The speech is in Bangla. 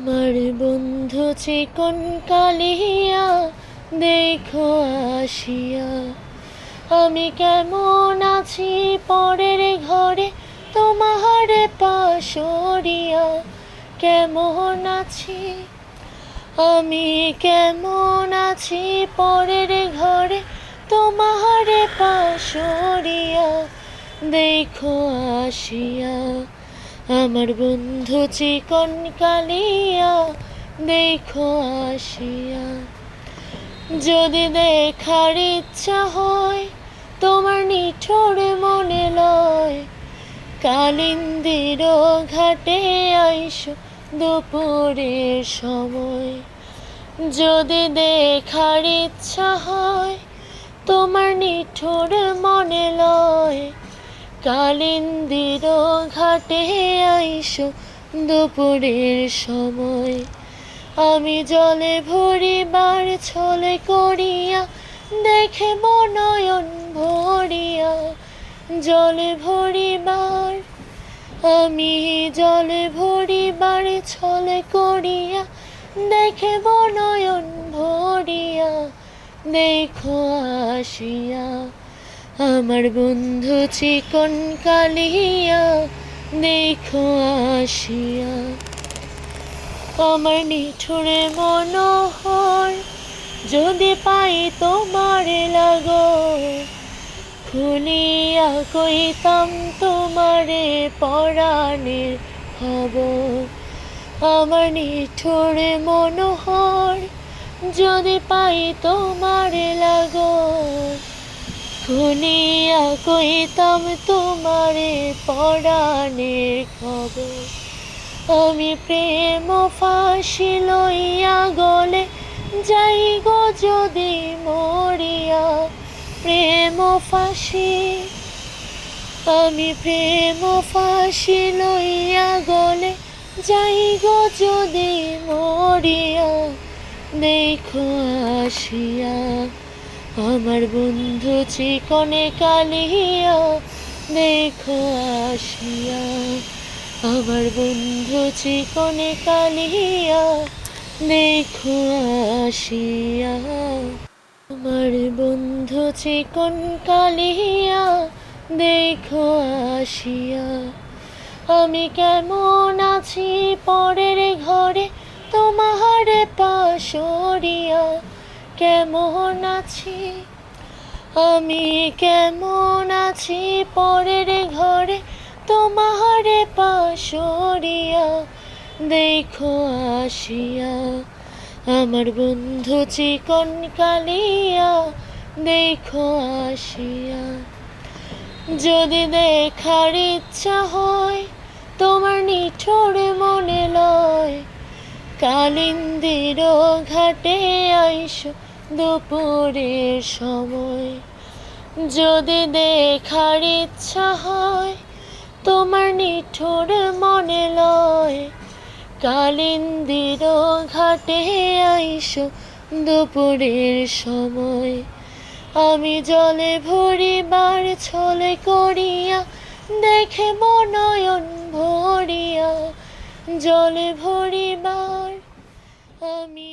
আমার বন্ধু চিকন কালিয়া দেখো আসিয়া, আমি কেমন আছি পরের ঘরে তোমার পাশরিয়া। কেমন আছি আমি, কেমন আছি পরের ঘরে তোমার পাশরিয়া। দেখো আসিয়া আমার বন্ধু চিকন কালিয়া দেখো আসিয়া। যদি দেখার ইচ্ছা হয় তোমার নিঠুর মনে লয়, কালিন্দির ঘাটে আইসো দুপুরের সময়। যদি দেখার ইচ্ছা হয় তোমার নিঠুর মনে লয়, কালিন্দির ঘাটে আইসো দুপুরের সময়। আমি জলে ভরিবার ছলে করিয়া দেখব নয়ন ভরিয়া। জলে ভরিবার আমি জলে ভরিবার ছলে করিয়া দেখব নয়ন ভরিয়া। দেখো আসিয়া আমার বন্ধু চিকন কালিয়া দেখো আসিয়া। আমার নিঠুরে মনোহর যদি পাই তোমার লাগো, খুলিয়া কইতাম তোমারে পরাণের খবর। আমার নিঠুরে মনোহর যদি পাই তোমার লাগো, খুলিয়া কইতাম তোমারে পরাণের খবর। আমি প্রেম ফাঁসি লইয়া গলে যাই গো যদি মরিয়া। প্রেম ফাঁসি আমি প্রেম ফাঁসি লইয়া গলে যাই গো যদি মরিয়া। দেখো আসিয়া আমার বন্ধু চিকনে কালিয়া দেখো আসিয়া। আমার বন্ধু চিকনে কালিয়া দেখো আসিয়া। আমার বন্ধু চিকন কালিয়া দেখো আসিয়া, আমি কেমন আছি পরের ঘরে তোমার পাশরিয়া। কেমন আছি আমি, কেমন আছি পরের ঘরে তোমার পাশরিয়া। দেখো আসিয়া আমার বন্ধু চিকন কালিয়া দেখো আসিয়া। যদি দেখার ইচ্ছা হয় তোমার নিঠুর মনে লয়, কালিন্দির ঘাটে আইসো দুপুরের সময়। যদি দেখার ইচ্ছা হয় তোমার নিঠুর মনে লয়, কালিন্দির ঘাটে আইসো দুপুরের সময়। আমি জলে ভরিবার ছলে করিয়া দেখব নয়ন ভরিয়া। জলে ভরিবার আমি